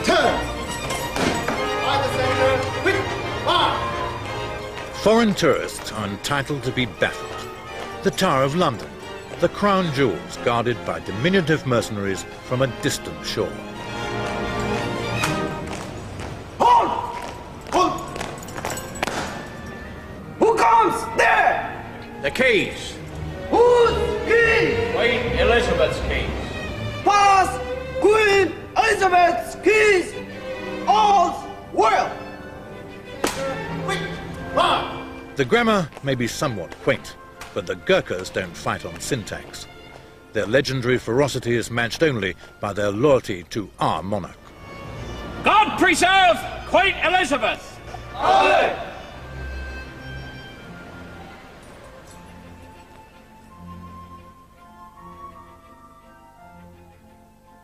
Turn! By the centre, quick, march! Foreign tourists are entitled to be baffled. The Tower of London, the crown jewels guarded by diminutive mercenaries from a distant shore. Hold! Hold! Who comes there? The keys. Whose keys? Queen Elizabeth's keys. Pass Queen Elizabeth's keys! All's well! Quick, march! The grammar may be somewhat quaint, but the Gurkhas don't fight on syntax. Their legendary ferocity is matched only by their loyalty to our monarch. God preserve Queen Elizabeth! Aye!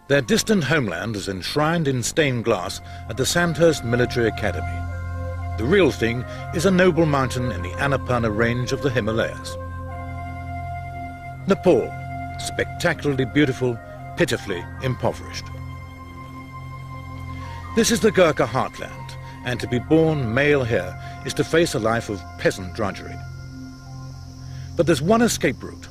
Their distant homeland is enshrined in stained glass at the Sandhurst Military Academy. The real thing is a noble mountain in the Annapurna range of the Himalayas. Nepal, spectacularly beautiful, pitifully impoverished. This is the Gurkha heartland, and to be born male here is to face a life of peasant drudgery. But there's one escape route.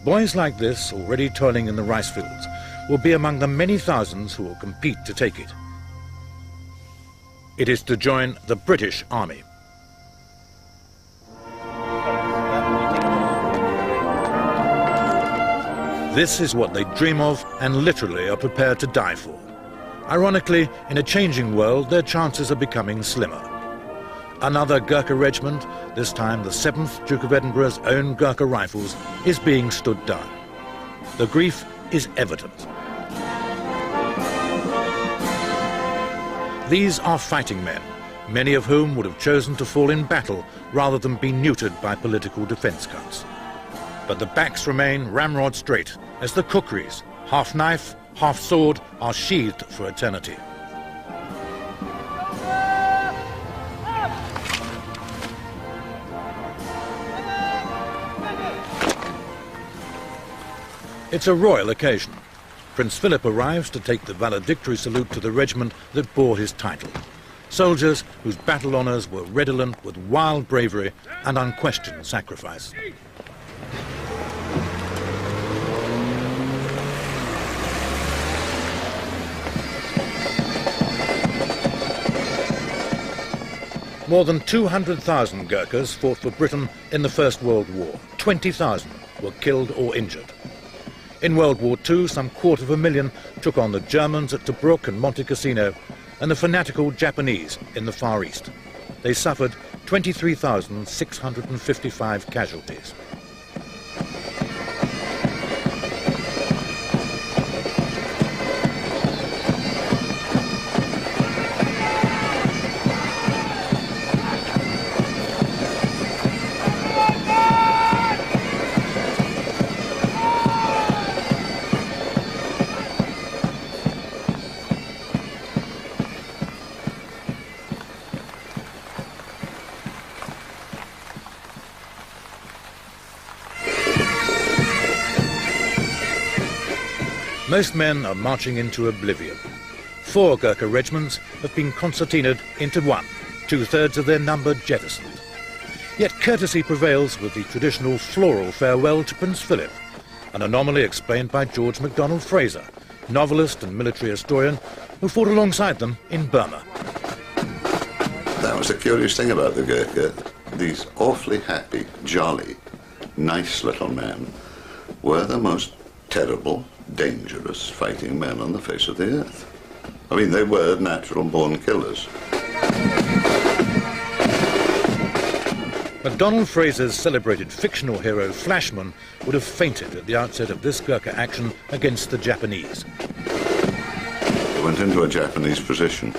Boys like this, already toiling in the rice fields, will be among the many thousands who will compete to take it. It is to join the British Army. This is what they dream of and literally are prepared to die for. Ironically, in a changing world, their chances are becoming slimmer. Another Gurkha regiment, this time the 7th Duke of Edinburgh's own Gurkha Rifles, is being stood down. The grief is evident. These are fighting men, many of whom would have chosen to fall in battle rather than be neutered by political defence cuts. But the backs remain ramrod straight as the kukris, half knife, half sword, are sheathed for eternity. It's a royal occasion. Prince Philip arrives to take the valedictory salute to the regiment that bore his title. Soldiers whose battle honours were redolent with wild bravery and unquestioned sacrifice. More than 200,000 Gurkhas fought for Britain in the First World War. 20,000 were killed or injured. In World War II, some 250,000 took on the Germans at Tobruk and Monte Cassino and the fanatical Japanese in the Far East. They suffered 23,655 casualties. Most men are marching into oblivion. 4 Gurkha regiments have been concertinaed into one, 2/3 of their number jettisoned. Yet courtesy prevails with the traditional floral farewell to Prince Philip, an anomaly explained by George MacDonald Fraser, novelist and military historian who fought alongside them in Burma. That was the curious thing about the Gurkha. These awfully happy, jolly, nice little men were the most terrible, dangerous fighting men on the face of the earth. I mean, they were natural-born killers. MacDonald Fraser's celebrated fictional hero Flashman would have fainted at the outset of this Gurkha action against the Japanese. They went into a Japanese position.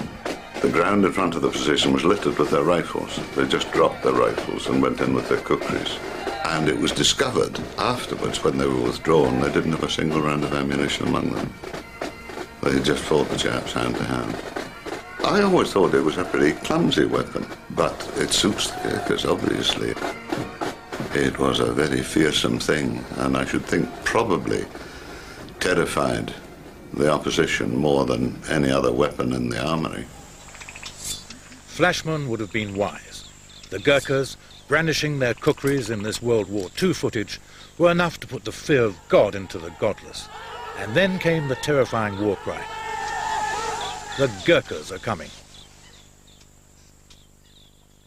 The ground in front of the position was littered with their rifles. They just dropped their rifles and went in with their kukris. And it was discovered afterwards, when they were withdrawn, they didn't have a single round of ammunition among them. They had just fought the Japs hand to hand. I always thought it was a pretty clumsy weapon, but it suits the Gurkhas, obviously. It was a very fearsome thing, and I should think probably terrified the opposition more than any other weapon in the armoury. Flashman would have been wise. The Gurkhas, brandishing their kukris in this World War II footage, were enough to put the fear of God into the godless. And then came the terrifying war cry. The Gurkhas are coming.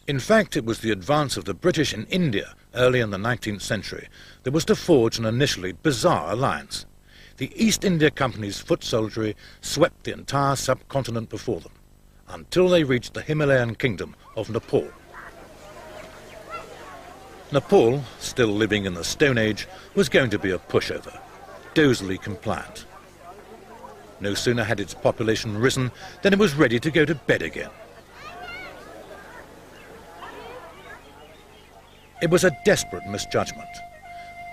In fact, it was the advance of the British in India early in the 19th century that was to forge an initially bizarre alliance. The East India Company's foot soldiery swept the entire subcontinent before them, until they reached the Himalayan kingdom of Nepal. Nepal, still living in the Stone Age, was going to be a pushover, dozily compliant. No sooner had its population risen than it was ready to go to bed again. It was a desperate misjudgment.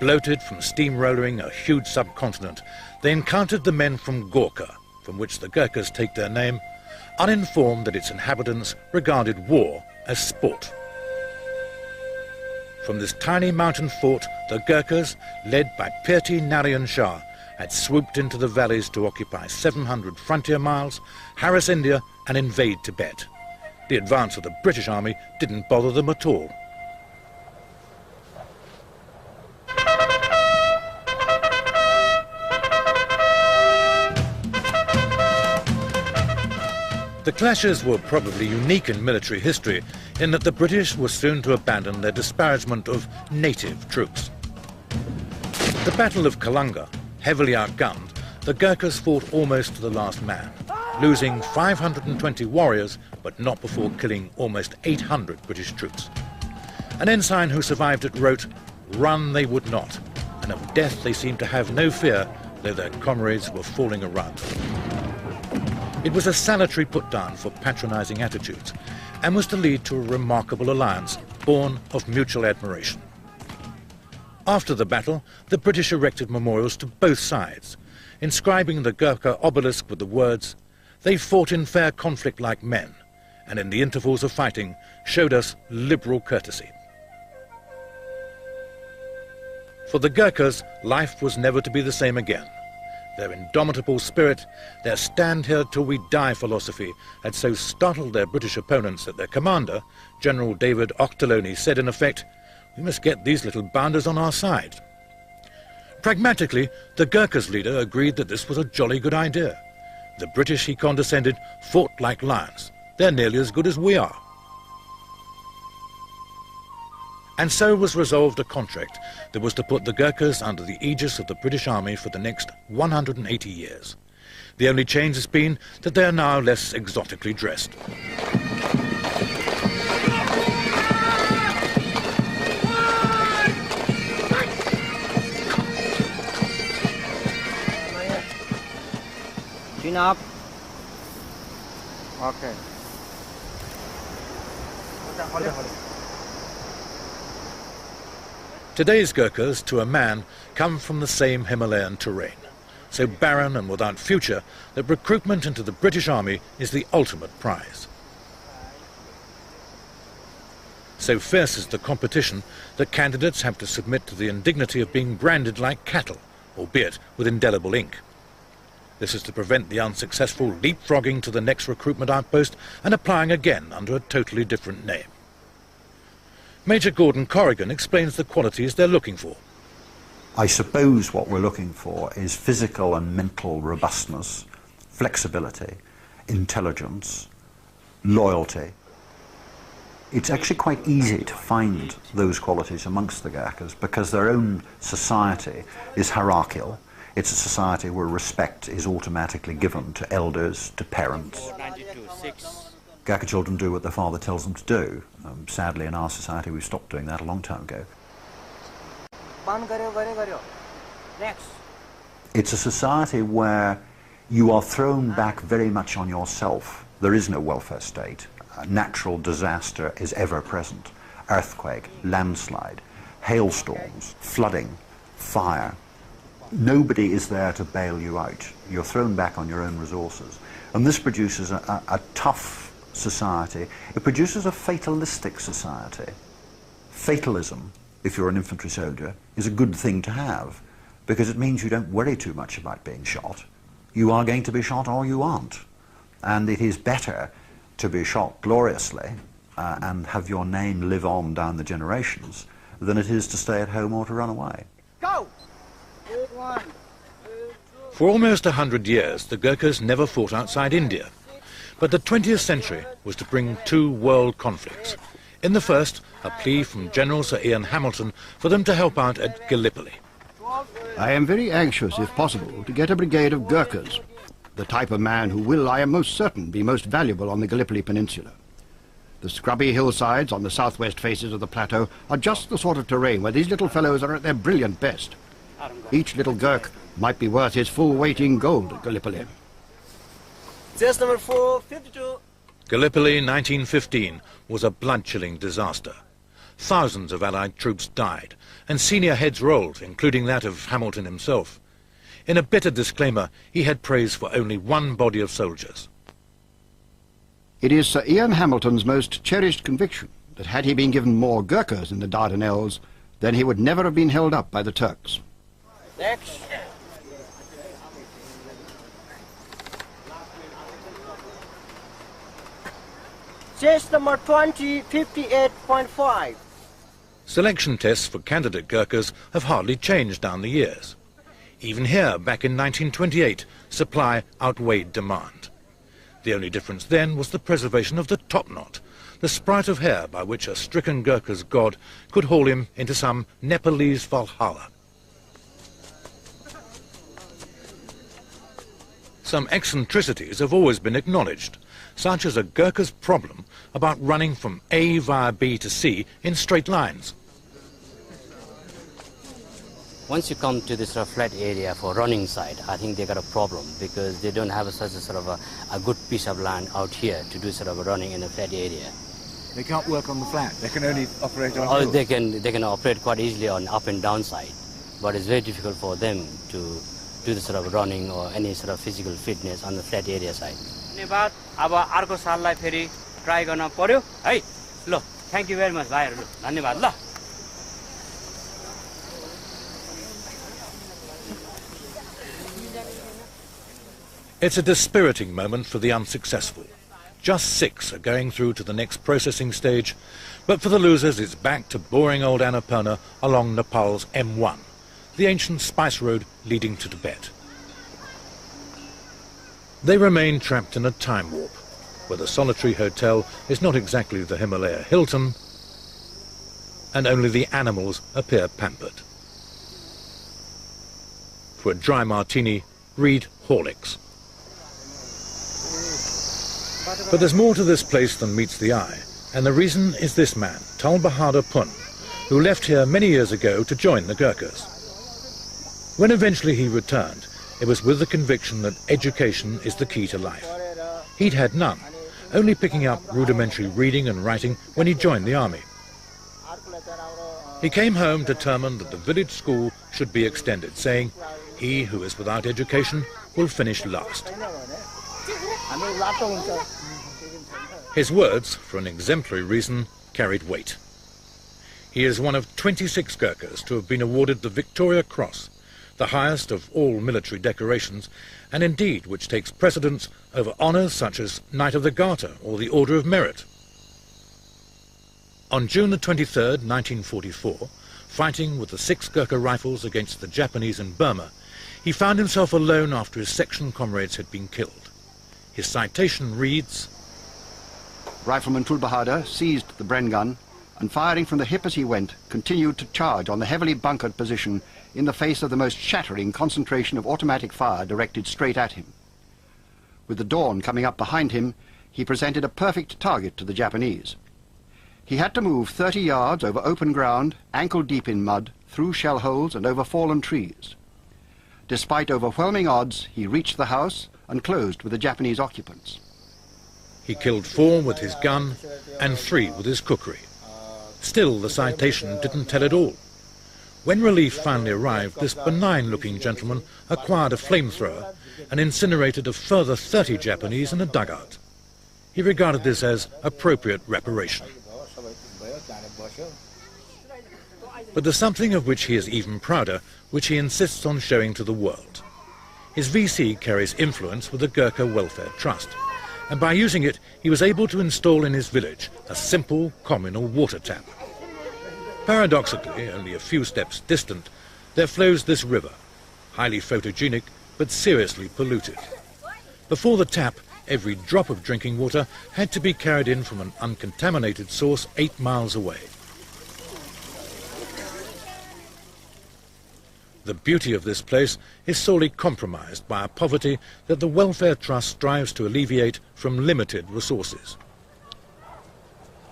Bloated from steamrolling a huge subcontinent, they encountered the men from Gurkha, from which the Gurkhas take their name, uninformed that its inhabitants regarded war as sport. From this tiny mountain fort, the Gurkhas, led by Pirti Narayan Shah, had swooped into the valleys to occupy 700 frontier miles, harass India and invade Tibet. The advance of the British army didn't bother them at all. The clashes were probably unique in military history in that the British were soon to abandon their disparagement of native troops. The Battle of Kalanga, heavily outgunned, the Gurkhas fought almost to the last man, losing 520 warriors, but not before killing almost 800 British troops. An ensign who survived it wrote, "Run they would not, and of death they seemed to have no fear, though their comrades were falling around them." It was a salutary put-down for patronising attitudes, and was to lead to a remarkable alliance born of mutual admiration. After the battle, the British erected memorials to both sides, inscribing the Gurkha obelisk with the words, "They fought in fair conflict like men, and in the intervals of fighting showed us liberal courtesy." For the Gurkhas, life was never to be the same again. Their indomitable spirit, their stand here till we die philosophy, had so startled their British opponents that their commander, General David Ochterlony, said in effect, "We must get these little bounders on our side." Pragmatically, the Gurkhas' leader agreed that this was a jolly good idea. The British, he condescended, fought like lions. They're nearly as good as we are. And so was resolved a contract that was to put the Gurkhas under the aegis of the British Army for the next 180 years. The only change has been that they are now less exotically dressed. Chin up. Okay. Today's Gurkhas, to a man, come from the same Himalayan terrain, so barren and without future that recruitment into the British Army is the ultimate prize. So fierce is the competition that candidates have to submit to the indignity of being branded like cattle, albeit with indelible ink. This is to prevent the unsuccessful leapfrogging to the next recruitment outpost and applying again under a totally different name. Major Gordon Corrigan explains the qualities they're looking for. I suppose what we're looking for is physical and mental robustness, flexibility, intelligence, loyalty. It's actually quite easy to find those qualities amongst the Gurkhas because their own society is hierarchical. It's a society where respect is automatically given to elders, to parents. Gurkha children do what their father tells them to do. Sadly, in our society, we've stopped doing that a long time ago. Next. It's a society where you are thrown back very much on yourself. There is no welfare state. Natural disaster is ever present. Earthquake, landslide, hailstorms, flooding, fire. Nobody is there to bail you out. You're thrown back on your own resources. And this produces a tough society. It produces a fatalistic society. Fatalism, if you're an infantry soldier, is a good thing to have because it means you don't worry too much about being shot. you are going to be shot or you aren't. And it is better to be shot gloriously and have your name live on down the generations than it is to stay at home or to run away. Go! Good one. For almost 100 years, the Gurkhas never fought outside India. But the 20th century was to bring two world conflicts. In the first, a plea from General Sir Ian Hamilton for them to help out at Gallipoli. I am very anxious, if possible, to get a brigade of Gurkhas, the type of man who will, I am most certain, be most valuable on the Gallipoli Peninsula. The scrubby hillsides on the southwest faces of the plateau are just the sort of terrain where these little fellows are at their brilliant best. Each little Gurkha might be worth his full weight in gold at Gallipoli. Test number 452. Gallipoli 1915 was a blood-chilling disaster. Thousands of Allied troops died, and senior heads rolled, including that of Hamilton himself. In a bitter disclaimer, he had praise for only one body of soldiers. It is Sir Ian Hamilton's most cherished conviction that had he been given more Gurkhas in the Dardanelles, then he would never have been held up by the Turks. Next. Test number 2058.5. Selection tests for candidate Gurkhas have hardly changed down the years. Even here, back in 1928, supply outweighed demand. The only difference then was the preservation of the top knot, the sprite of hair by which a stricken Gurkha's god could haul him into some Nepalese Valhalla. Some eccentricities have always been acknowledged, such as a Gurkha's problem about running from A via B to C in straight lines. Once you come to this sort of flat area for running side, I think they got a problem because they don't have such a sort of a good piece of land out here to do sort of a running in a flat area. They can't work on the flat. They can only operate on Or hills. they can operate quite easily on up and down side, but it's very difficult for them to do the sort of running or any sort of physical fitness on the flat area side. धन्यवाद अब अर्को साललाई फेरि try गर्न पर्यो है ल thank you very much भाइहरु ल धन्यवाद ल It's a dispiriting moment for the unsuccessful. Just 6 are going through to the next processing stage, but for the losers it's back to boring old Annapurna along Nepal's M1, the ancient spice road leading to Tibet. They remain trapped in a time warp, where the solitary hotel is not exactly the Himalaya Hilton, and only the animals appear pampered. For a dry martini, read Horlicks. But there's more to this place than meets the eye, and the reason is this man, Tal Bahadur Pun, who left here many years ago to join the Gurkhas. When eventually he returned, it was with the conviction that education is the key to life. He'd had none, only picking up rudimentary reading and writing when he joined the army. He came home determined that the village school should be extended, saying, "He who is without education will finish last." His words, for an exemplary reason, carried weight. He is one of 26 Gurkhas to have been awarded the Victoria Cross, the highest of all military decorations, and indeed which takes precedence over honours such as Knight of the Garter or the Order of Merit. On June the 23rd, 1944, fighting with the 6 Gurkha Rifles against the Japanese in Burma, he found himself alone after his section comrades had been killed. His citation reads, Rifleman Tul Bahadur seized the Bren gun and, firing from the hip as he went, continued to charge on the heavily bunkered position in the face of the most shattering concentration of automatic fire directed straight at him. With the dawn coming up behind him, he presented a perfect target to the Japanese. He had to move 30 yards over open ground, ankle-deep in mud, through shell holes and over fallen trees. Despite overwhelming odds, he reached the house and closed with the Japanese occupants. He killed 4 with his gun and 3 with his kukri. Still, the citation didn't tell it all. When relief finally arrived, this benign-looking gentleman acquired a flamethrower and incinerated a further 30 Japanese in a dugout. He regarded this as appropriate reparation. But there's something of which he is even prouder, which he insists on showing to the world. his VC carries influence with the Gurkha Welfare Trust, and by using it he was able to install in his village a simple communal water tap. Paradoxically, only a few steps distant, there flows this river, highly photogenic but seriously polluted. Before the tap, every drop of drinking water had to be carried in from an uncontaminated source 8 miles away. The beauty of this place is sorely compromised by a poverty that the Welfare Trust strives to alleviate from limited resources.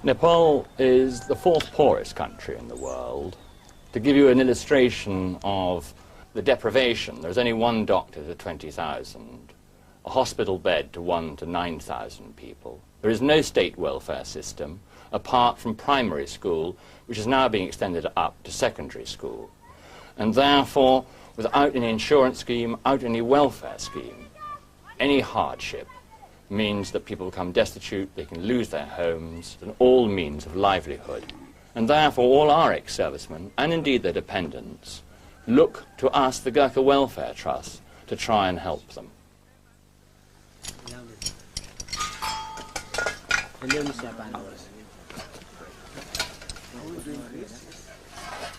Nepal is the 4th poorest country in the world. To give you an illustration of the deprivation, there's only one doctor to 20,000, a hospital bed to 1 to 9,000 people. There is no state welfare system apart from primary school, which is now being extended up to secondary school. And therefore, without any insurance scheme, without any welfare scheme, any hardship means that people become destitute, they can lose their homes and all means of livelihood. And therefore all our ex-servicemen, and indeed their dependents, look to us, the Gurkha Welfare Trust, to try and help them.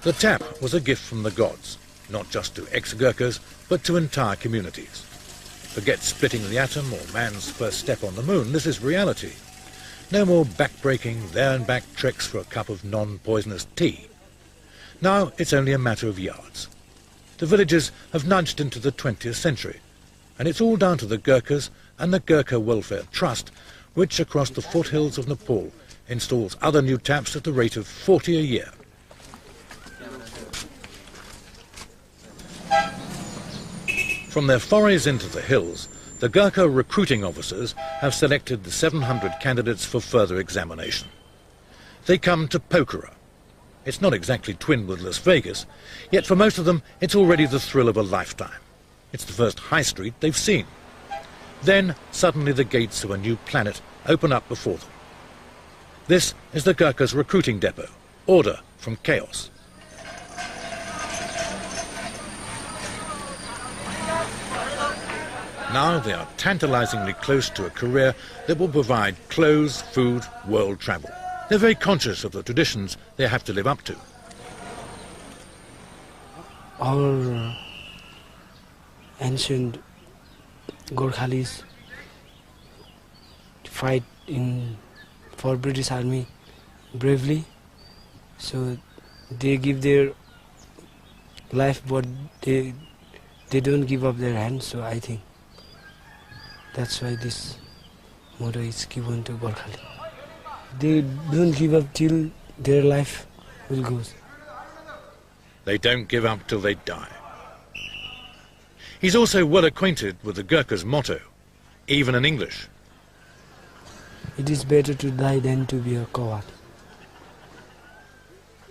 The tap was a gift from the gods, not just to ex-Gurkhas, but to entire communities. Forget splitting the atom or man's first step on the moon, this is reality. No more back-breaking, there-and-back treks for a cup of non-poisonous tea. Now it's only a matter of yards. The villages have nudged into the 20th century, and it's all down to the Gurkhas and the Gurkha Welfare Trust, which across the foothills of Nepal installs other new taps at the rate of 40 a year. From their forays into the hills, the Gurkha recruiting officers have selected the 700 candidates for further examination. They come to Pokhara. It's not exactly twinned with Las Vegas, yet for most of them it's already the thrill of a lifetime. It's the first high street they've seen. Then suddenly the gates of a new planet open up before them. This is the Gurkhas' recruiting depot, order from chaos. Now they are tantalizingly close to a career that will provide clothes, food, world travel. They're very conscious of the traditions they have to live up to. Our ancient Gurkhas fight for British Army bravely, so they give their life, but they don't give up their hands, so I think that's why this motto is given to Gurkhas. They don't give up till their life will go. They don't give up till they die. He's also well acquainted with the Gurkhas' motto, even in English. It is better to die than to be a coward.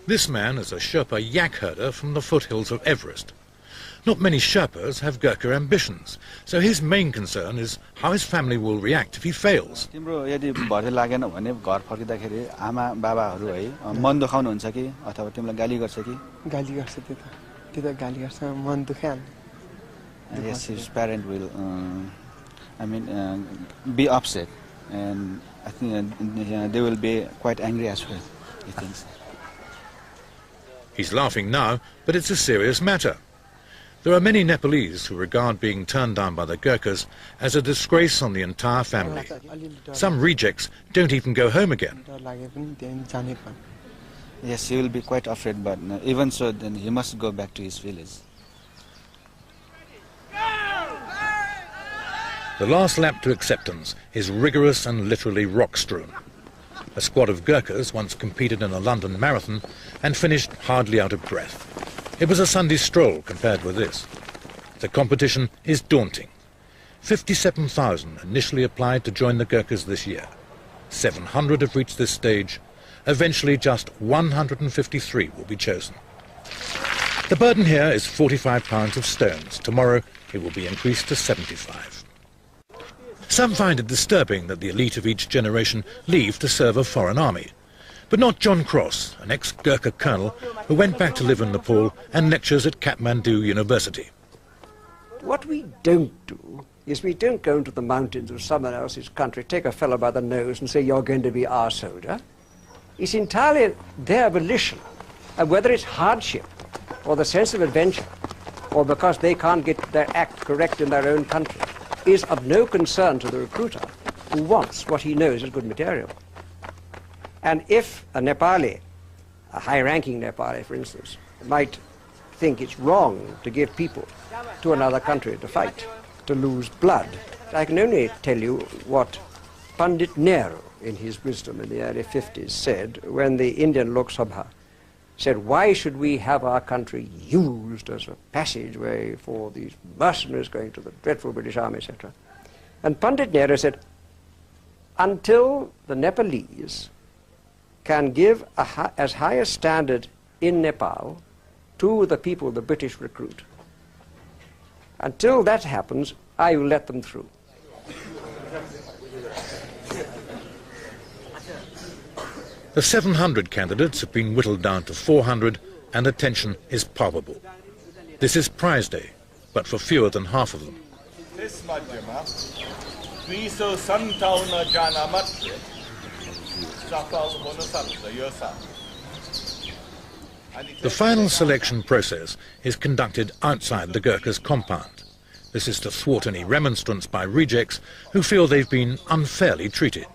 This man is a Sherpa yak herder from the foothills of Everest. Not many Sherpas have Gurkha ambitions, so his main concern is how his family will react if he fails. Yes, his parent will, be upset, and I think they will be quite angry as well, he thinks. He's laughing now, but it's a serious matter. There are many Nepalese who regard being turned down by the Gurkhas as a disgrace on the entire family. Some rejects don't even go home again. Yes, he will be quite afraid, but even so, then he must go back to his village. The last lap to acceptance is rigorous and literally rock-strewn. A squad of Gurkhas once competed in a London marathon and finished hardly out of breath. It was a Sunday stroll compared with this. The competition is daunting. 57,000 initially applied to join the Gurkhas this year. 700 have reached this stage. Eventually just 153 will be chosen. The burden here is 45 pounds of stones. Tomorrow it will be increased to 75. Some find it disturbing that the elite of each generation leave to serve a foreign army. But not John Cross, an ex-Gurkha colonel who went back to live in Nepal and lectures at Kathmandu University. What we don't do is we don't go into the mountains of someone else's country, take a fellow by the nose and say, you're going to be our soldier. It's entirely their volition. And whether it's hardship or the sense of adventure or because they can't get their act correct in their own country is of no concern to the recruiter who wants what he knows is good material. And if a Nepali, a high-ranking Nepali, for instance, might think it's wrong to give people to another country to fight, to lose blood, I can only tell you what Pandit Nehru, in his wisdom in the early 50s, said when the Indian Lok Sabha said, why should we have our country used as a passageway for these mercenaries going to the dreadful British Army, etc. And Pandit Nehru said, until the Nepalese can give as high a standard in Nepal to the people the British recruit, until that happens, I will let them through. The 700 candidates have been whittled down to 400 and the tension is palpable. This is prize day, but for fewer than half of them. The final selection process is conducted outside the Gurkhas' compound. This is to thwart any remonstrance by rejects who feel they've been unfairly treated.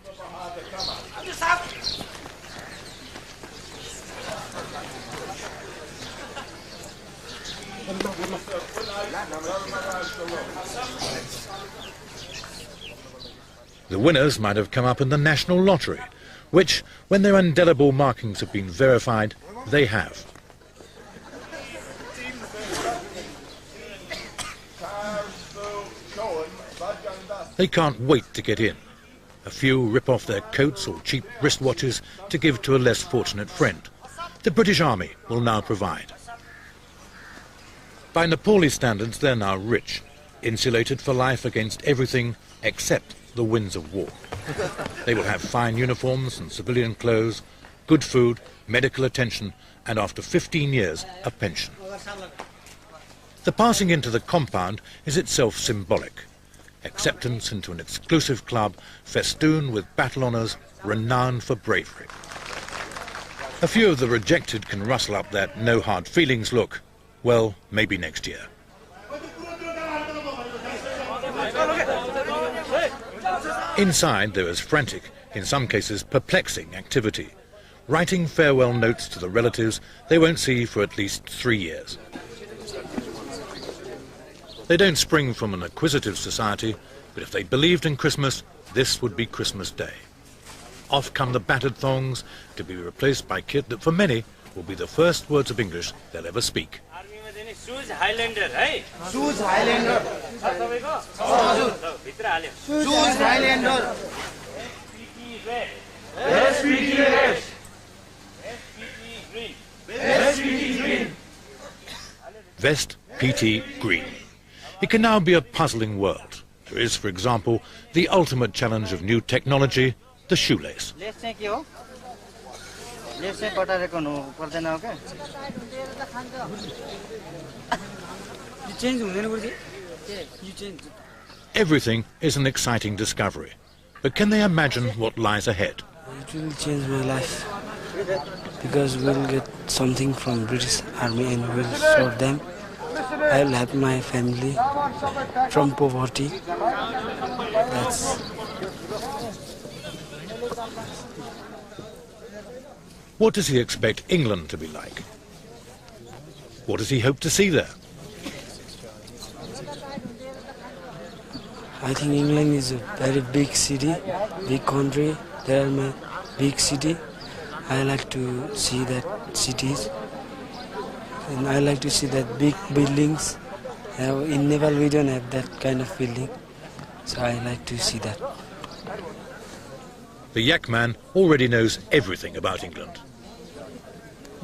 The winners might have come up in the national lottery, which, when their indelible markings have been verified, they have. They can't wait to get in. A few rip off their coats or cheap wristwatches to give to a less fortunate friend. The British Army will now provide. By Nepali standards, they're now rich, insulated for life against everything except the winds of war. They will have fine uniforms and civilian clothes, good food, medical attention, and after 15 years, a pension. The passing into the compound is itself symbolic. Acceptance into an exclusive club festooned with battle honours, renowned for bravery. A few of the rejected can rustle up that no hard feelings look. Well, maybe next year. Inside, there is frantic, in some cases perplexing activity, writing farewell notes to the relatives they won't see for at least 3 years. They don't spring from an acquisitive society, but if they believed in Christmas, this would be Christmas Day. Off come the battered thongs, to be replaced by kit that for many will be the first words of English they'll ever speak. Shoes Highlander, hey? Shoes Highlander. Shoes Highlander. SPT red. SPT green. Vest, PT, green. It can now be a puzzling world. There is, for example, the ultimate challenge of new technology, the shoelace. Everything is an exciting discovery. But can they imagine what lies ahead? It will change my life because we'll get something from British Army and we'll serve them. I'll help my family from poverty. What does he expect England to be like? What does he hope to see there? I think England is a very big city, big country. There are my big city. I like to see that cities. And I like to see that big buildings. In Nepal we don't have that kind of building. So I like to see that. The Yak man already knows everything about England.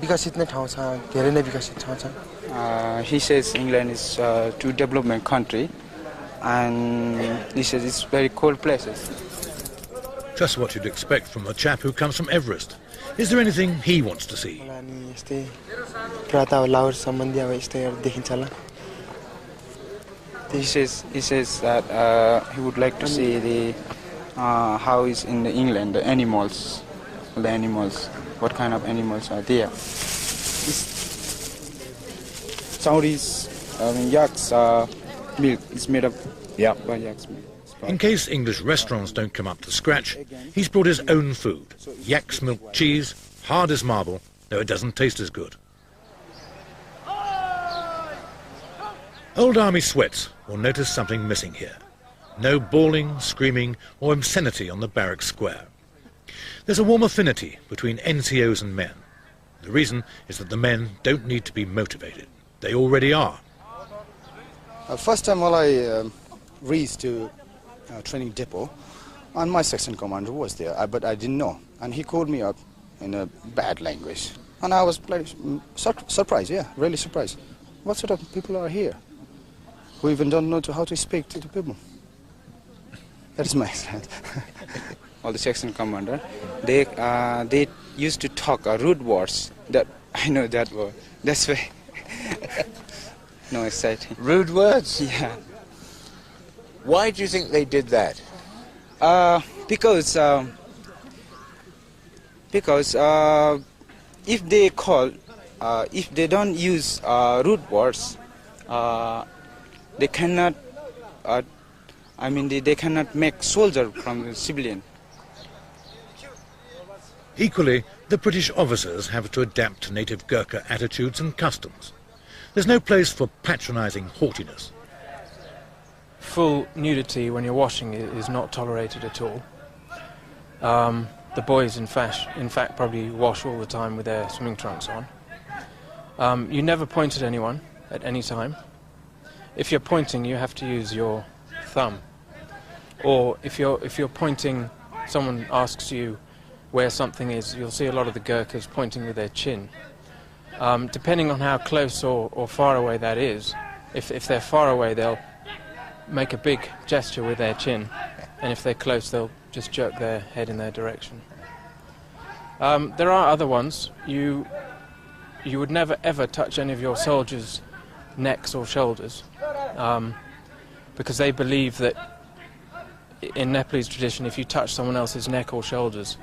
He says England is a development country, and he says it's very cold places. Just what you'd expect from a chap who comes from Everest. Is there anything he wants to see? He says that he would like to see the how is in the England the animals, what kind of animals are there. Saudi's yaks milk is made up by yak's milk. In case English restaurants don't come up to scratch, he's brought his own food. Yak's milk cheese, hard as marble, though it doesn't taste as good. Old Army sweats will notice something missing here. No bawling, screaming or obscenity on the barrack square. There's a warm affinity between NCOs and men. The reason is that the men don't need to be motivated. They already are. First time while I reached to training depot, and my section commander was there, but I didn't know. And he called me up in a bad language. And I was surprised, really surprised. What sort of people are here who even don't know how to speak to the people? That is my accent. All the section commander, they used to talk rude words. That I know that word. That's why. No exciting. Rude words? Yeah. Why do you think they did that? Because if they call, if they don't use rude words, they cannot. They cannot make soldier from the civilian. Equally, the British officers have to adapt to native Gurkha attitudes and customs. There's no place for patronising haughtiness. Full nudity when you're washing is not tolerated at all. The boys, in fact, probably wash all the time with their swimming trunks on. You never point at anyone at any time. If you're pointing, you have to use your thumb. Or if you're pointing, someone asks you where something is, you'll see a lot of the Gurkhas pointing with their chin. Depending on how close or far away that is, if they're far away, they'll make a big gesture with their chin, and if they're close, they'll just jerk their head in their direction. There are other ones. You would never ever touch any of your soldiers' necks or shoulders, because they believe that in Nepalese tradition, if you touch someone else's neck or shoulders,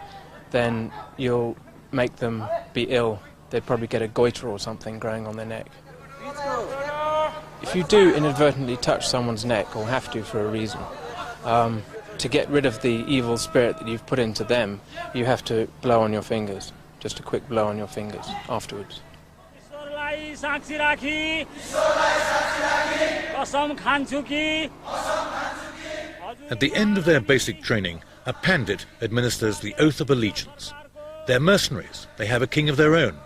then you'll make them be ill. They'd probably get a goiter or something growing on their neck. If you do inadvertently touch someone's neck, or have to for a reason, to get rid of the evil spirit that you've put into them, you have to blow on your fingers. Just a quick blow on your fingers afterwards. At the end of their basic training, a pandit administers the oath of allegiance. They're mercenaries, they have a king of their own,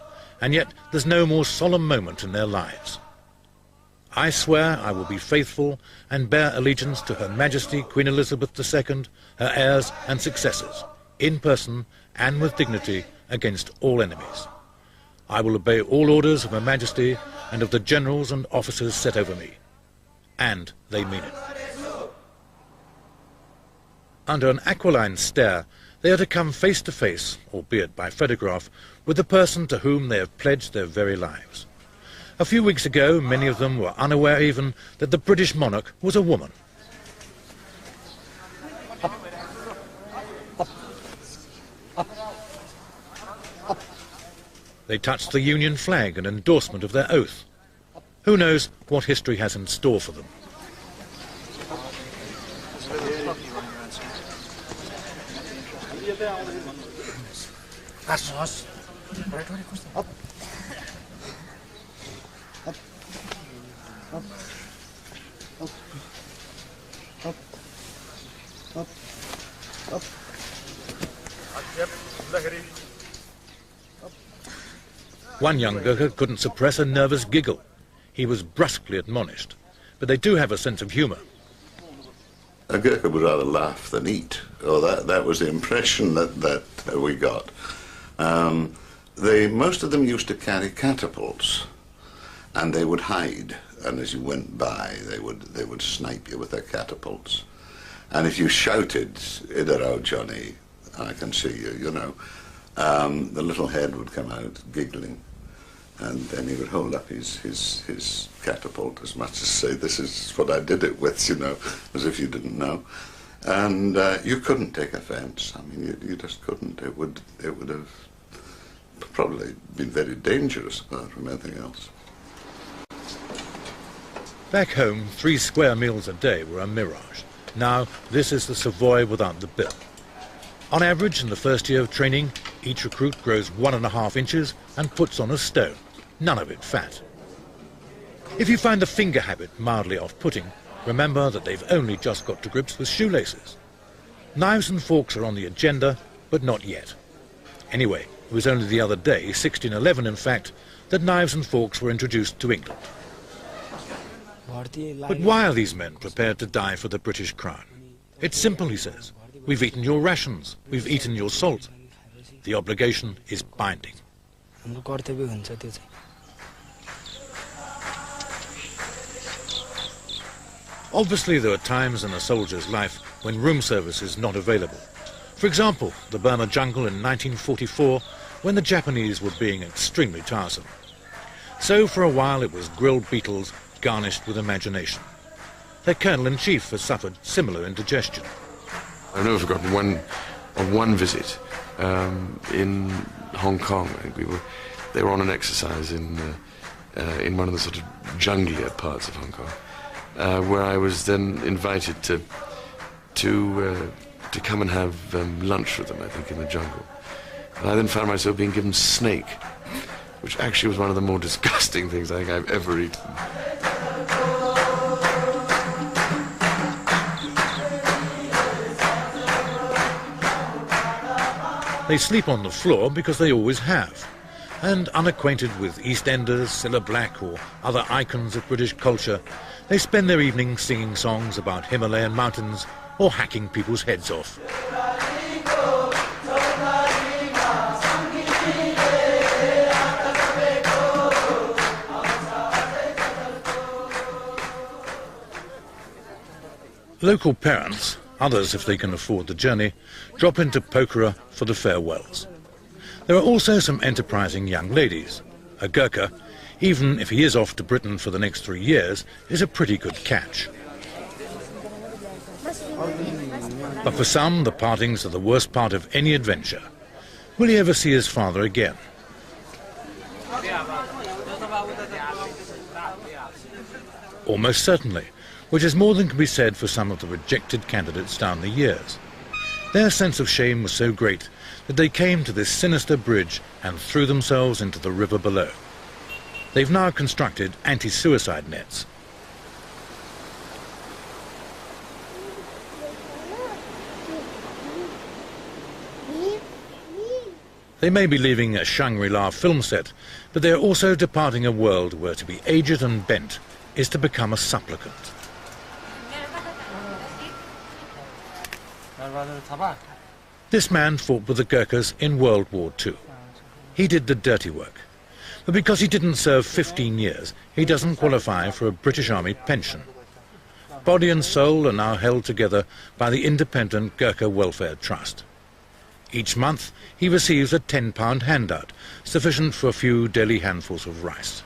and yet there's no more solemn moment in their lives. I swear I will be faithful and bear allegiance to Her Majesty Queen Elizabeth II, her heirs and successors, in person and with dignity against all enemies. I will obey all orders of Her Majesty and of the generals and officers set over me. And they mean it. Under an aquiline stare, they are to come face to face, albeit by photograph, with the person to whom they have pledged their very lives. A few weeks ago, many of them were unaware even that the British monarch was a woman. They touched the Union flag in endorsement of their oath. Who knows what history has in store for them? One young Gurkha couldn't suppress a nervous giggle. He was brusquely admonished. But they do have a sense of humour. A Gurkha would rather laugh than eat. Or that was the impression that we got. Most of them used to carry catapults, and they would hide. And as you went by, they would snipe you with their catapults. And if you shouted, "Idar Johnny, I can see you," the little head would come out giggling. And then he would hold up his catapult as much as say, this is what I did it with, you know, as if you didn't know. And you couldn't take offence. I mean, you just couldn't. It would have probably been very dangerous apart from anything else. Back home, 3 square meals a day were a mirage. Now, this is the Savoy without the bill. On average, in the first year of training, each recruit grows 1.5 inches and puts on a stone, none of it fat. If you find the finger habit mildly off-putting, remember that they've only just got to grips with shoelaces. Knives and forks are on the agenda, but not yet. Anyway, it was only the other day, 1611 in fact, that knives and forks were introduced to England. But why are these men prepared to die for the British crown? It's simple, he says. We've eaten your rations, we've eaten your salt. The obligation is binding. Obviously, there are times in a soldier's life when room service is not available. For example, the Burma jungle in 1944, when the Japanese were being extremely tiresome. So for a while it was grilled beetles garnished with imagination. Their colonel-in-chief has suffered similar indigestion. I've never forgotten one visit in Hong Kong. They were on an exercise in one of the sort of junglier parts of Hong Kong, where I was then invited to come and have lunch with them, I think, in the jungle. And I then found myself being given snake, which actually was one of the more disgusting things I think I've ever eaten. They sleep on the floor because they always have. And unacquainted with EastEnders, Cilla Black or other icons of British culture, they spend their evenings singing songs about Himalayan mountains or hacking people's heads off. Local parents, others if they can afford the journey, drop into Pokhara for the farewells. There are also some enterprising young ladies. A Gurkha, even if he is off to Britain for the next 3 years, is a pretty good catch. But for some, the partings are the worst part of any adventure. Will he ever see his father again? Almost certainly, which is more than can be said for some of the rejected candidates down the years. Their sense of shame was so great that they came to this sinister bridge and threw themselves into the river below. They've now constructed anti-suicide nets. They may be leaving a Shangri-La film set, but they are also departing a world where to be aged and bent is to become a supplicant. This man fought with the Gurkhas in World War II. He did the dirty work. But because he didn't serve 15 years, he doesn't qualify for a British Army pension. Body and soul are now held together by the independent Gurkha Welfare Trust. Each month, he receives a £10 handout, sufficient for a few daily handfuls of rice.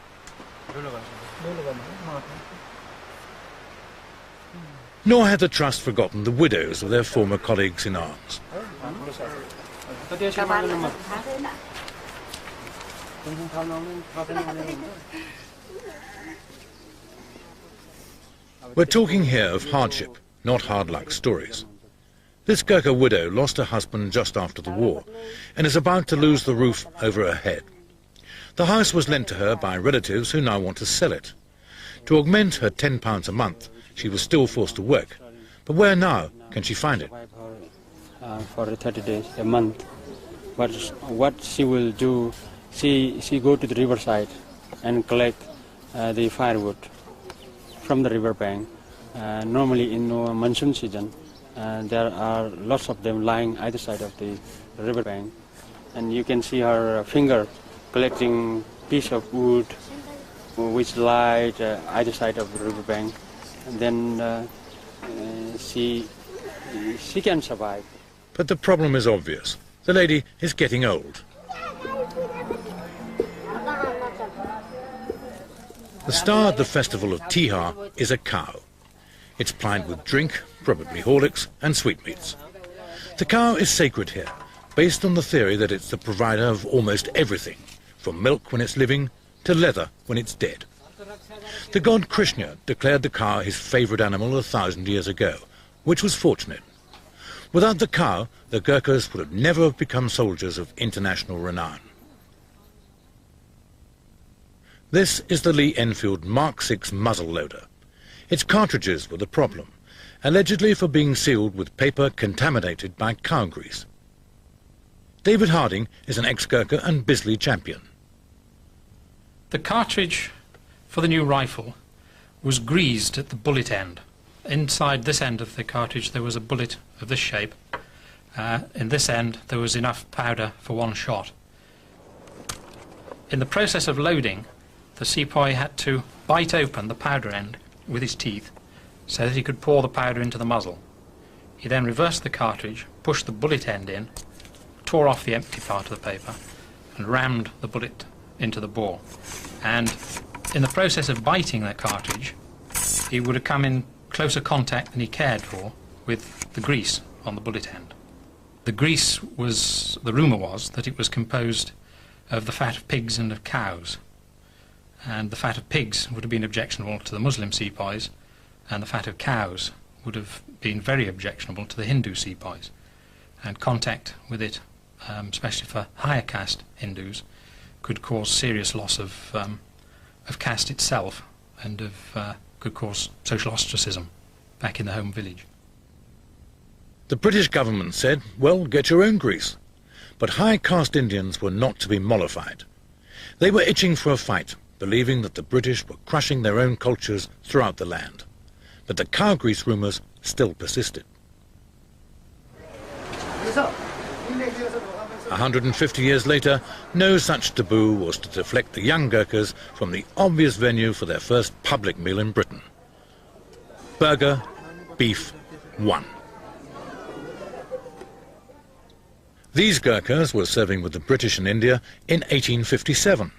Nor had the trust forgotten the widows of their former colleagues in arms. We're talking here of hardship, not hard luck stories. This Gurkha widow lost her husband just after the war and is about to lose the roof over her head. The house was lent to her by relatives who now want to sell it. To augment her £10 a month, she was still forced to work. But where now can she find it? For 30 days, a month. But what she will do, she go to the riverside and collect the firewood from the riverbank. Normally in monsoon season, there are lots of them lying either side of the riverbank. And you can see her finger collecting piece of wood which lied either side of the riverbank. And then she can survive. But the problem is obvious. The lady is getting old. The star at the festival of Tihar is a cow. It's plied with drink, probably Horlicks, and sweetmeats. The cow is sacred here, based on the theory that it's the provider of almost everything, from milk when it's living to leather when it's dead. The god Krishna declared the cow his favourite animal 1,000 years ago, which was fortunate. Without the cow, the Gurkhas would have never become soldiers of international renown. This is the Lee Enfield Mark VI muzzle loader. Its cartridges were the problem, allegedly for being sealed with paper contaminated by cow grease. David Harding is an ex-Gurkha and Bisley champion. The cartridge for the new rifle was greased at the bullet end. Inside this end of the cartridge there was a bullet of this shape. In this end there was enough powder for one shot. In the process of loading, the sepoy had to bite open the powder end with his teeth so that he could pour the powder into the muzzle. He then reversed the cartridge, pushed the bullet end in, tore off the empty part of the paper and rammed the bullet into the bore. And in the process of biting that cartridge, he would have come in closer contact than he cared for with the grease on the bullet end. The grease was, the rumour was, that it was composed of the fat of pigs and of cows. And the fat of pigs would have been objectionable to the Muslim sepoys, and the fat of cows would have been very objectionable to the Hindu sepoys. And contact with it, especially for higher caste Hindus, could cause serious loss of caste itself, and could cause social ostracism back in the home village. The British government said, well, get your own grease. But high caste Indians were not to be mollified. They were itching for a fight, believing that the British were crushing their own cultures throughout the land. But the cow grease rumours still persisted. 150 years later, no such taboo was to deflect the young Gurkhas from the obvious venue for their first public meal in Britain. Burger, beef, one. These Gurkhas were serving with the British in India in 1857.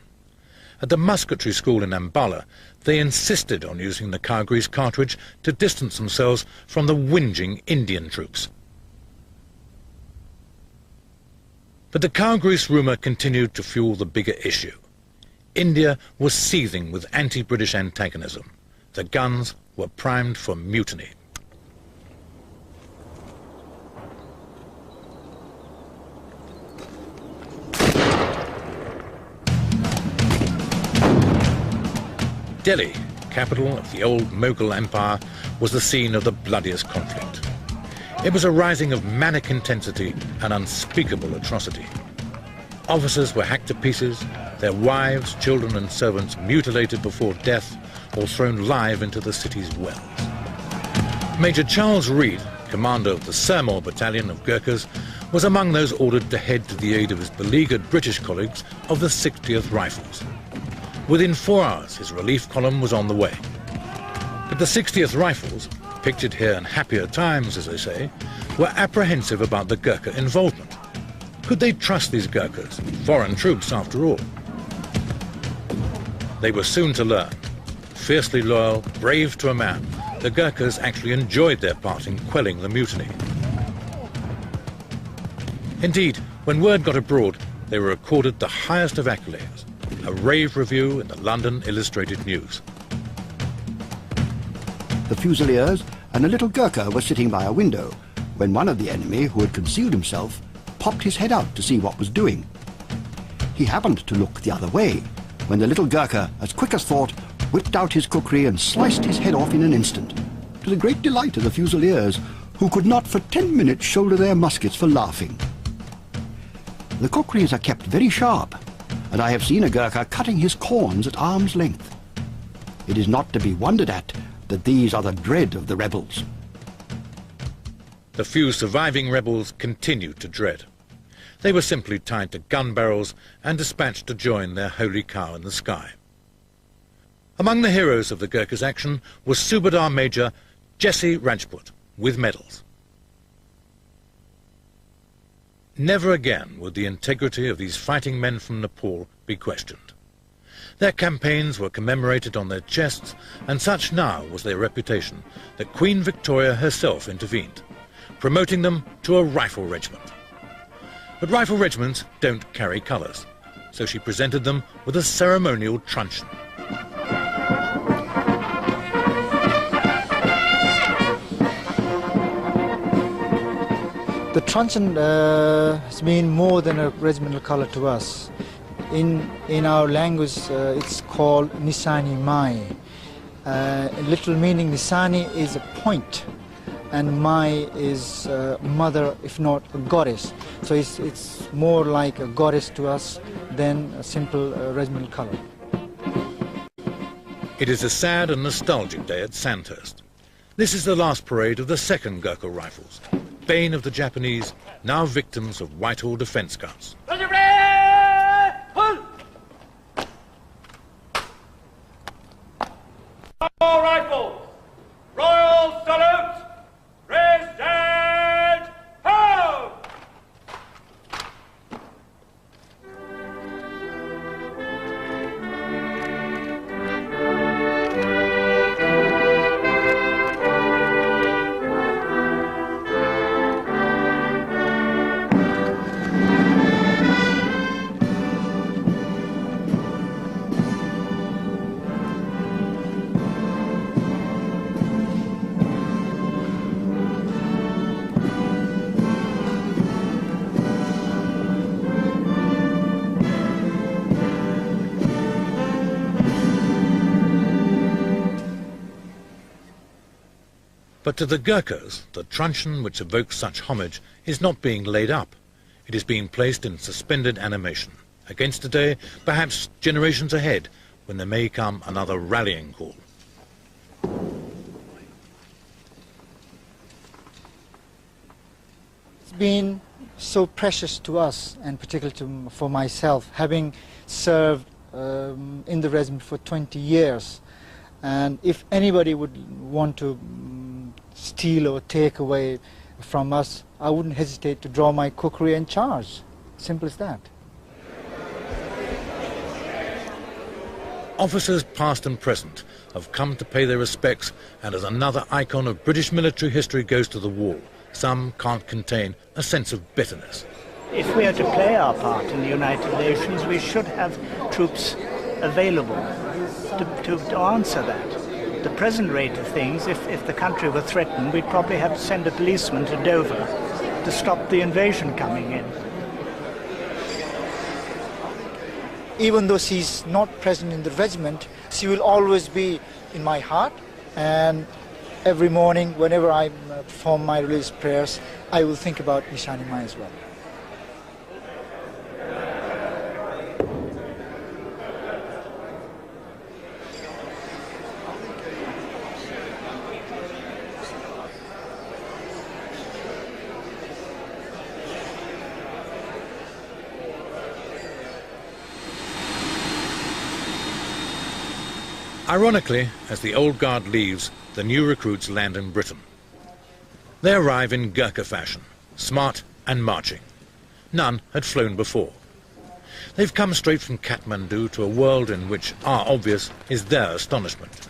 At the musketry school in Ambala, they insisted on using the cow grease cartridge to distance themselves from the whinging Indian troops. But the cow grease rumour continued to fuel the bigger issue. India was seething with anti-British antagonism. The guns were primed for mutiny. Delhi, capital of the old Mughal Empire, was the scene of the bloodiest conflict. It was a rising of manic intensity and unspeakable atrocity. Officers were hacked to pieces, their wives, children and servants mutilated before death or thrown live into the city's wells. Major Charles Reed, commander of the Sirmaur battalion of Gurkhas, was among those ordered to head to the aid of his beleaguered British colleagues of the 60th Rifles. Within 4 hours, his relief column was on the way. But the 60th Rifles, pictured here in happier times, as they say, were apprehensive about the Gurkha involvement. Could they trust these Gurkhas, foreign troops after all? They were soon to learn. Fiercely loyal, brave to a man, the Gurkhas actually enjoyed their part in quelling the mutiny. Indeed, when word got abroad, they were accorded the highest of accolades, a rave review in the London Illustrated News. The Fusiliers and a little Gurkha were sitting by a window when one of the enemy, who had concealed himself, popped his head out to see what was doing. He happened to look the other way when the little Gurkha, as quick as thought, whipped out his kukri and sliced his head off in an instant, to the great delight of the Fusiliers, who could not for 10 minutes shoulder their muskets for laughing. The kukris are kept very sharp, and I have seen a Gurkha cutting his corns at arm's length. It is not to be wondered at that these are the dread of the rebels. The few surviving rebels continued to dread. They were simply tied to gun barrels and dispatched to join their holy cow in the sky. Among the heroes of the Gurkhas' action was Subadar Major Jesse Rajput, with medals. Never again would the integrity of these fighting men from Nepal be questioned. Their campaigns were commemorated on their chests, and such now was their reputation that Queen Victoria herself intervened, promoting them to a rifle regiment. But rifle regiments don't carry colours, so she presented them with a ceremonial truncheon. The truncheon has been more than a regimental colour to us. In our language, it's called Nisani Mai. Literal meaning, Nisani is a point, and Mai is mother, if not a goddess. So it's more like a goddess to us than a simple regimental colour. It is a sad and nostalgic day at Sandhurst. This is the last parade of the 2nd Gurkha Rifles, bane of the Japanese, now victims of Whitehall defence cuts. All rifles! Royal salute! Raise and ho! But to the Gurkhas, the truncheon which evokes such homage is not being laid up. It is being placed in suspended animation, against a day, perhaps generations ahead, when there may come another rallying call. It's been so precious to us, and particularly for myself, having served in the regiment for 20 years. And if anybody would want to steal or take away from us, I wouldn't hesitate to draw my kukri and charge. Simple as that. Officers past and present have come to pay their respects, and as another icon of British military history goes to the wall, some can't contain a sense of bitterness. If we are to play our part in the United Nations, we should have troops available to answer that. The present rate of things, if the country were threatened, we'd probably have to send a policeman to Dover to stop the invasion coming in. Even though she's not present in the regiment, she will always be in my heart. And every morning, whenever I perform my religious prayers, I will think about Nishani Mai as well. Ironically, as the old guard leaves, the new recruits land in Britain. They arrive in Gurkha fashion, smart and marching. None had flown before. They've come straight from Kathmandu to a world in which our obvious is their astonishment.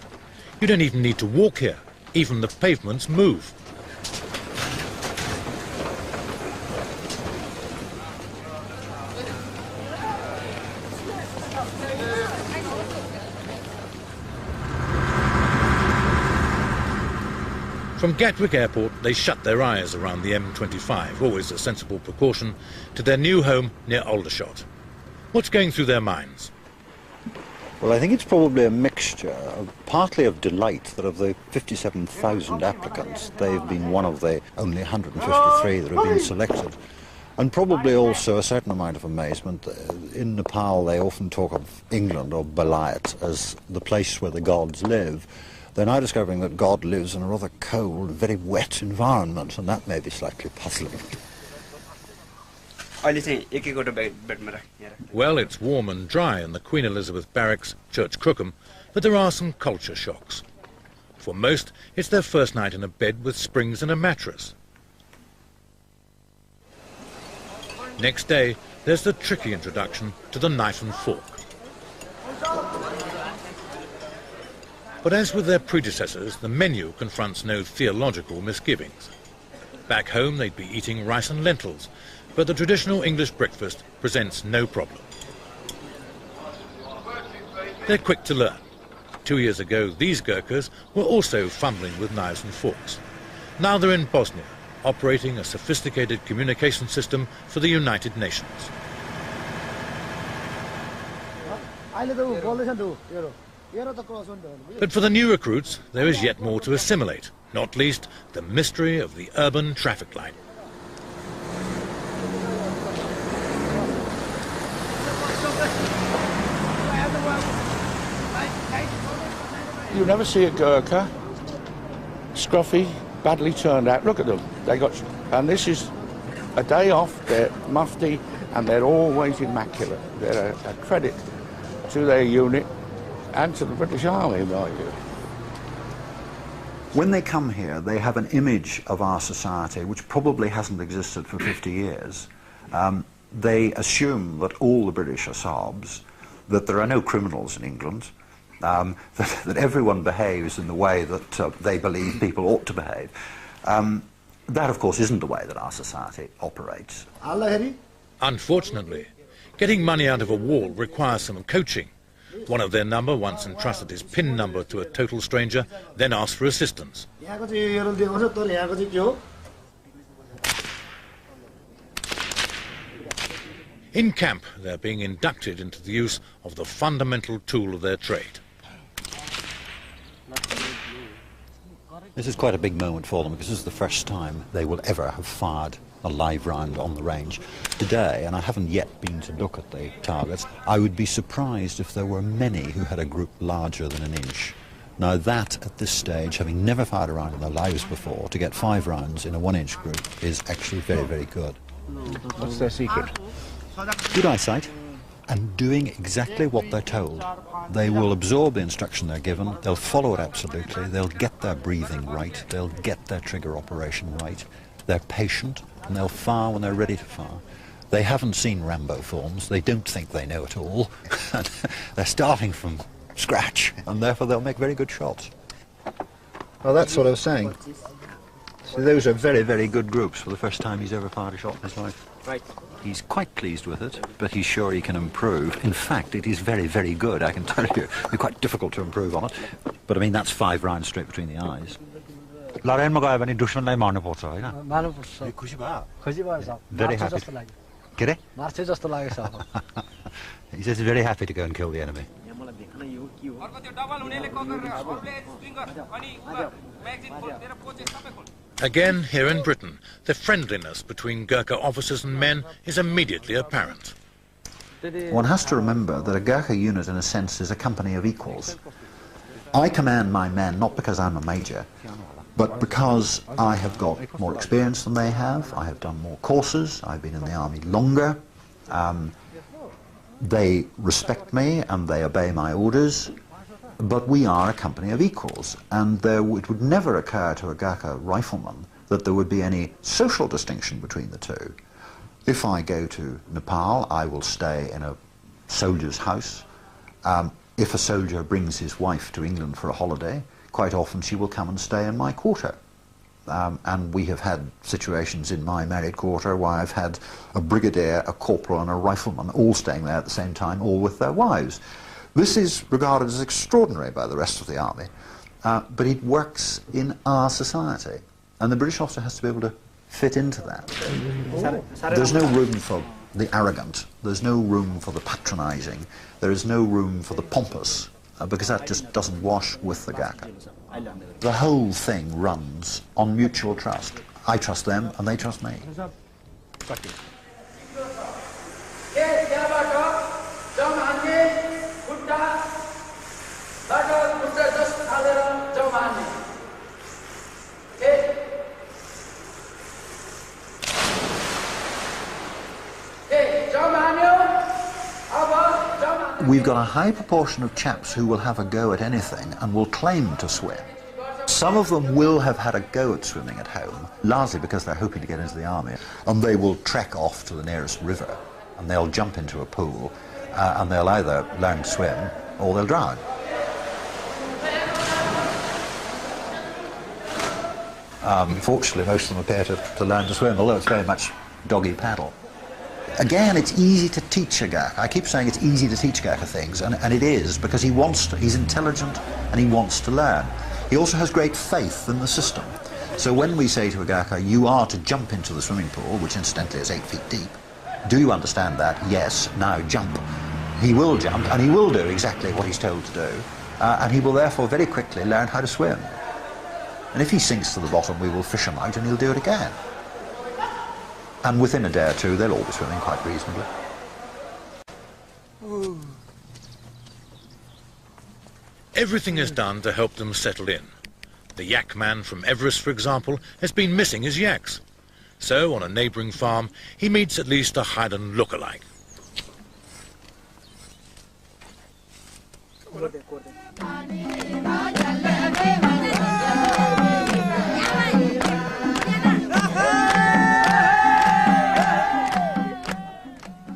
You don't even need to walk here. Even the pavements move. From Gatwick Airport, they shut their eyes around the M25, always a sensible precaution, to their new home near Aldershot. What's going through their minds? Well, I think it's probably a mixture, partly of delight that of the 57,000 applicants, they've been one of the only 153 that have been selected. And probably also a certain amount of amazement. In Nepal, they often talk of England or Balayat as the place where the gods live. They're now discovering that God lives in a rather cold, very wet environment, and that may be slightly puzzling. Well, it's warm and dry in the Queen Elizabeth Barracks, Church Crookham, but there are some culture shocks. For most, it's their first night in a bed with springs and a mattress. Next day, there's the tricky introduction to the knife and fork. But as with their predecessors, the menu confronts no theological misgivings. Back home, they'd be eating rice and lentils, but the traditional English breakfast presents no problem. They're quick to learn. 2 years ago, these Gurkhas were also fumbling with knives and forks. Now they're in Bosnia, operating a sophisticated communication system for the United Nations. But for the new recruits, there is yet more to assimilate, not least the mystery of the urban traffic light. You never see a Gurkha, scruffy, badly turned out. Look at them. And this is a day off. They're mufti, and they're always immaculate. They're a credit to their unit and to the British Army, mind you. When they come here, they have an image of our society which probably hasn't existed for 50 years. They assume that all the British are sobs, that there are no criminals in England, that everyone behaves in the way that they believe people ought to behave. That, of course, isn't the way that our society operates. Unfortunately, getting money out of a wall requires some coaching. One of their number once entrusted his PIN number to a total stranger, then asked for assistance. In camp, they're being inducted into the use of the fundamental tool of their trade. This is quite a big moment for them because this is the first time they will ever have fired a live round on the range. Today, and I haven't yet been to look at the targets, I would be surprised if there were many who had a group larger than an inch. Now that, at this stage, having never fired a round in their lives before, to get 5 rounds in a 1-inch group is actually very, very good. What's their secret? Good eyesight and doing exactly what they're told. They will absorb the instruction they're given, they'll follow it absolutely, they'll get their breathing right, they'll get their trigger operation right, they're patient, and they'll fire when they're ready to fire. They haven't seen Rambo films, they don't think they know it all. They're starting from scratch, and therefore they'll make very good shots. Well, that's what I was saying. So those are very, very good groups for the first time he's ever fired a shot in his life. Right. He's quite pleased with it, but he's sure he can improve. In fact, it is very, very good, I can tell you. It'd be quite difficult to improve on it. But I mean, that's 5 rounds straight between the eyes. Very happy. Get He says he's very happy to go and kill the enemy. Again, here in Britain, the friendliness between Gurkha officers and men is immediately apparent. One has to remember that a Gurkha unit, in a sense, is a company of equals. I command my men not because I'm a major, but because I have got more experience than they have. I have done more courses, I've been in the army longer. They respect me and they obey my orders, but we are a company of equals, and it would never occur to a Gurkha rifleman that there would be any social distinction between the two. If I go to Nepal, I will stay in a soldier's house. If a soldier brings his wife to England for a holiday, quite often she will come and stay in my quarter. And we have had situations in my married quarter where I've had a brigadier, a corporal and a rifleman all staying there at the same time, all with their wives. This is regarded as extraordinary by the rest of the army, but it works in our society, and the British officer has to be able to fit into that. There's no room for the arrogant, there's no room for the patronising, there is no room for the pompous, because that just doesn't wash with the Gurkha. The whole thing runs on mutual trust. I trust them and they trust me. We've got a high proportion of chaps who will have a go at anything and will claim to swim. Some of them will have had a go at swimming at home, largely because they're hoping to get into the army, and they will trek off to the nearest river and they'll jump into a pool and they'll either learn to swim or they'll drown. Fortunately, most of them appear to learn to swim, although it's very much doggy paddle. Again, it's easy to teach a Gurkha. I keep saying it's easy to teach Gurkha things, and it is, because he wants to. He's intelligent and he wants to learn. He also has great faith in the system. So when we say to a Gurkha, you are to jump into the swimming pool, which incidentally is 8 feet deep, do you understand that? Yes, now jump. He will jump, and he will do exactly what he's told to do, and he will therefore very quickly learn how to swim. And if he sinks to the bottom, we will fish him out and he'll do it again. And within a day or two, they'll all be swimming quite reasonably. Everything is done to help them settle in. The yak man from Everest, for example, has been missing his yaks. So, on a neighbouring farm, he meets at least a Highland look-alike.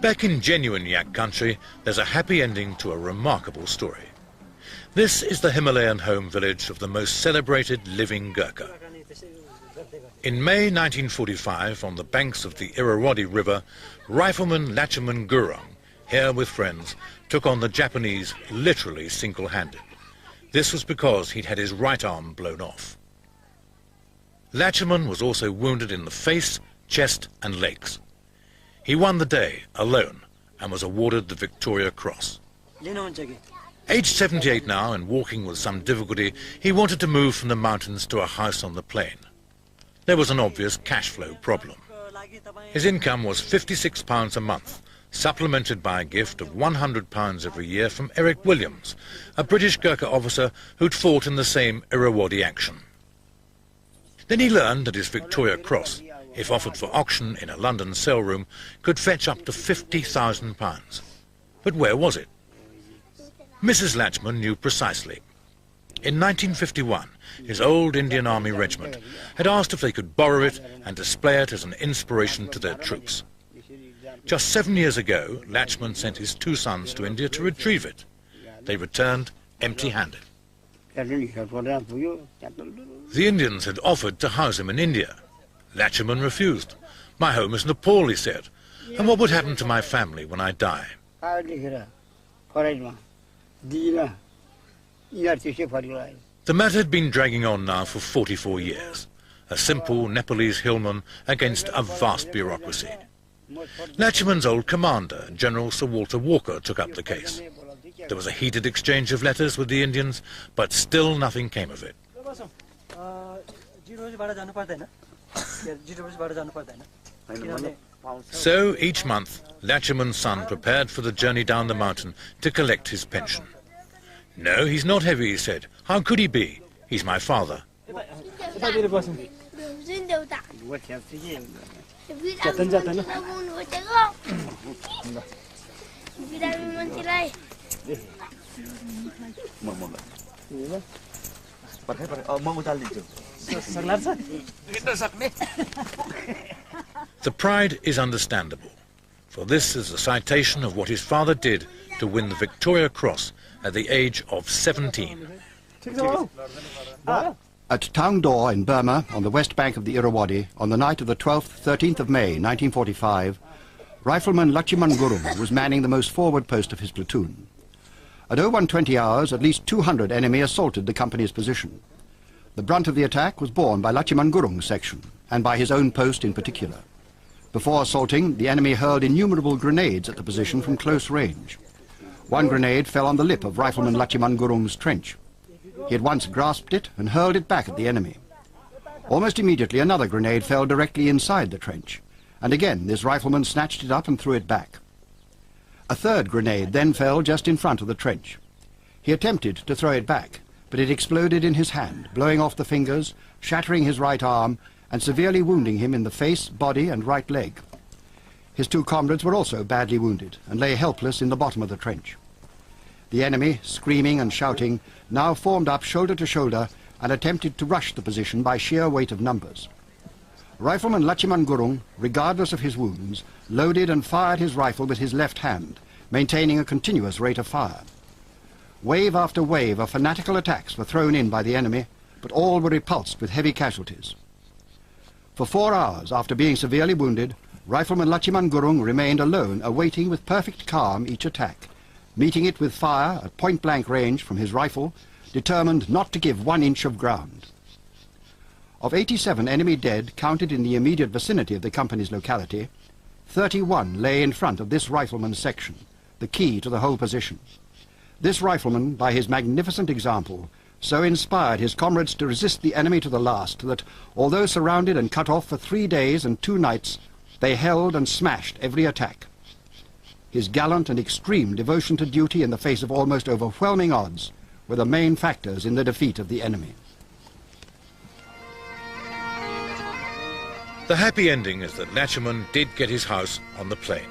Back in genuine yak country, there's a happy ending to a remarkable story. This is the Himalayan home village of the most celebrated living Gurkha. In May 1945, on the banks of the Irrawaddy River, rifleman Lacheman Gurung, here with friends, took on the Japanese literally single-handed. This was because he'd had his right arm blown off. Lacheman was also wounded in the face, chest and legs. He won the day alone and was awarded the Victoria Cross. Aged 78 now and walking with some difficulty, he wanted to move from the mountains to a house on the plain. There was an obvious cash flow problem. His income was £56 a month, supplemented by a gift of £100 every year from Eric Williams, a British Gurkha officer who'd fought in the same Irrawaddy action. Then he learned that his Victoria Cross, if offered for auction in a London sale room, could fetch up to £50,000. But where was it? Mrs. Lacheman knew precisely. In 1951, his old Indian Army regiment had asked if they could borrow it and display it as an inspiration to their troops. Just 7 years ago, Lacheman sent his 2 sons to India to retrieve it. They returned empty-handed. The Indians had offered to house him in India. Lacheman refused. "My home is Nepal," he said, "and what would happen to my family when I die?" The matter had been dragging on now for 44 years. A simple Nepalese hillman against a vast bureaucracy. Lacheman's old commander, General Sir Walter Walker, took up the case. There was a heated exchange of letters with the Indians, but still nothing came of it. So each month, Lacheman's son prepared for the journey down the mountain to collect his pension. "No, he's not heavy," he said. "How could he be? He's my father." The pride is understandable, for this is a citation of what his father did to win the Victoria Cross at the age of 17. At Taungdaw in Burma, on the west bank of the Irrawaddy, on the night of the 12th, 13th of May, 1945, Rifleman Lacheman Gurung was manning the most forward post of his platoon. At 0120 hours, at least 200 enemy assaulted the company's position. The brunt of the attack was borne by Lacheman Gurung's section, and by his own post in particular. Before assaulting, the enemy hurled innumerable grenades at the position from close range. One grenade fell on the lip of Rifleman Lacheman Gurung's trench. He at once grasped it and hurled it back at the enemy. Almost immediately, another grenade fell directly inside the trench, and again this rifleman snatched it up and threw it back. A third grenade then fell just in front of the trench. He attempted to throw it back, but it exploded in his hand, blowing off the fingers, shattering his right arm, and severely wounding him in the face, body, and right leg. His 2 comrades were also badly wounded and lay helpless in the bottom of the trench. The enemy, screaming and shouting, now formed up shoulder to shoulder and attempted to rush the position by sheer weight of numbers. Rifleman Lacheman Gurung, regardless of his wounds, loaded and fired his rifle with his left hand, maintaining a continuous rate of fire. Wave after wave of fanatical attacks were thrown in by the enemy, but all were repulsed with heavy casualties. For 4 hours after being severely wounded, Rifleman Lachiman Gurung remained alone, awaiting with perfect calm each attack, meeting it with fire at point-blank range from his rifle, determined not to give 1 inch of ground. Of 87 enemy dead counted in the immediate vicinity of the company's locality, 31 lay in front of this rifleman's section, the key to the whole position. This rifleman, by his magnificent example, so inspired his comrades to resist the enemy to the last that, although surrounded and cut off for 3 days and 2 nights, they held and smashed every attack. His gallant and extreme devotion to duty in the face of almost overwhelming odds were the main factors in the defeat of the enemy. The happy ending is that Lachiman did get his house on the plain.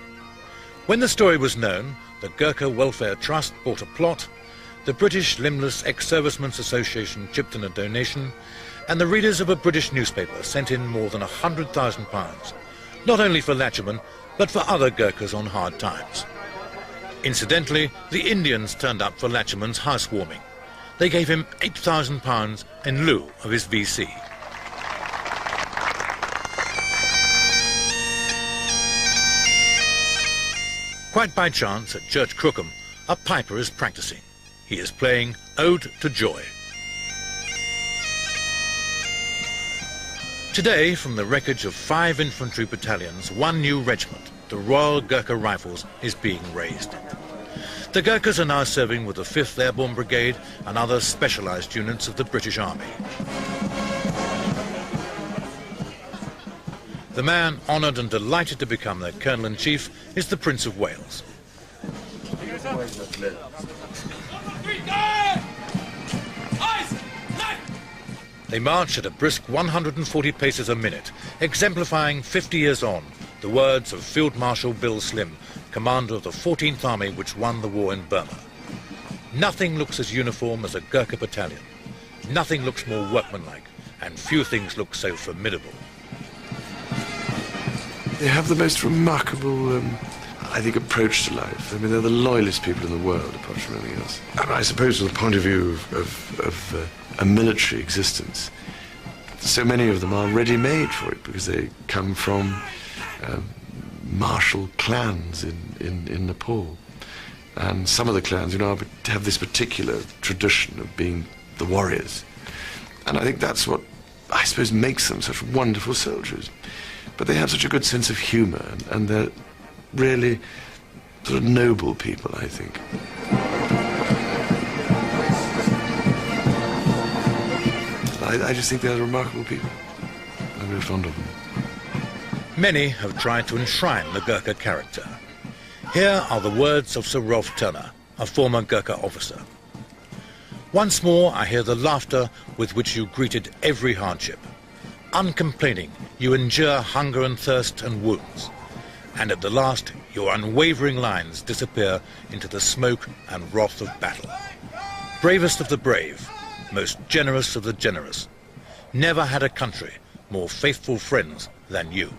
When the story was known, the Gurkha Welfare Trust bought a plot, the British Limbless Ex-Servicemen's Association chipped in a donation, and the readers of a British newspaper sent in more than £100,000, not only for Lachiman, but for other Gurkhas on hard times. Incidentally, the Indians turned up for Lachiman's housewarming. They gave him £8,000 in lieu of his VC. Quite by chance, at Church Crookham, a piper is practicing. He is playing Ode to Joy. Today, from the wreckage of 5 infantry battalions, 1 new regiment, the Royal Gurkha Rifles, is being raised. The Gurkhas are now serving with the 5th Airborne Brigade and other specialised units of the British Army. The man honoured and delighted to become their Colonel-in-Chief is the Prince of Wales. They march at a brisk 140 paces a minute, exemplifying 50 years on the words of Field Marshal Bill Slim, commander of the 14th Army which won the war in Burma. Nothing looks as uniform as a Gurkha battalion. Nothing looks more workmanlike, and few things look so formidable. They have the most remarkable, I think, approach to life. I mean, they're the loyalest people in the world, apart from anything else. And I suppose from the point of view of a military existence, so many of them are ready-made for it because they come from martial clans in Nepal. And some of the clans, you know, have this particular tradition of being the warriors. And I think that's what, I suppose, makes them such wonderful soldiers. But they have such a good sense of humour, and they're really sort of noble people, I think. I just think they're remarkable people. I'm very fond of them. Many have tried to enshrine the Gurkha character. Here are the words of Sir Rolf Turner, a former Gurkha officer. Once more I hear the laughter with which you greeted every hardship. Uncomplaining, you endure hunger and thirst and wounds. And at the last, your unwavering lines disappear into the smoke and wrath of battle. Bravest of the brave, most generous of the generous. Never had a country more faithful friends than you.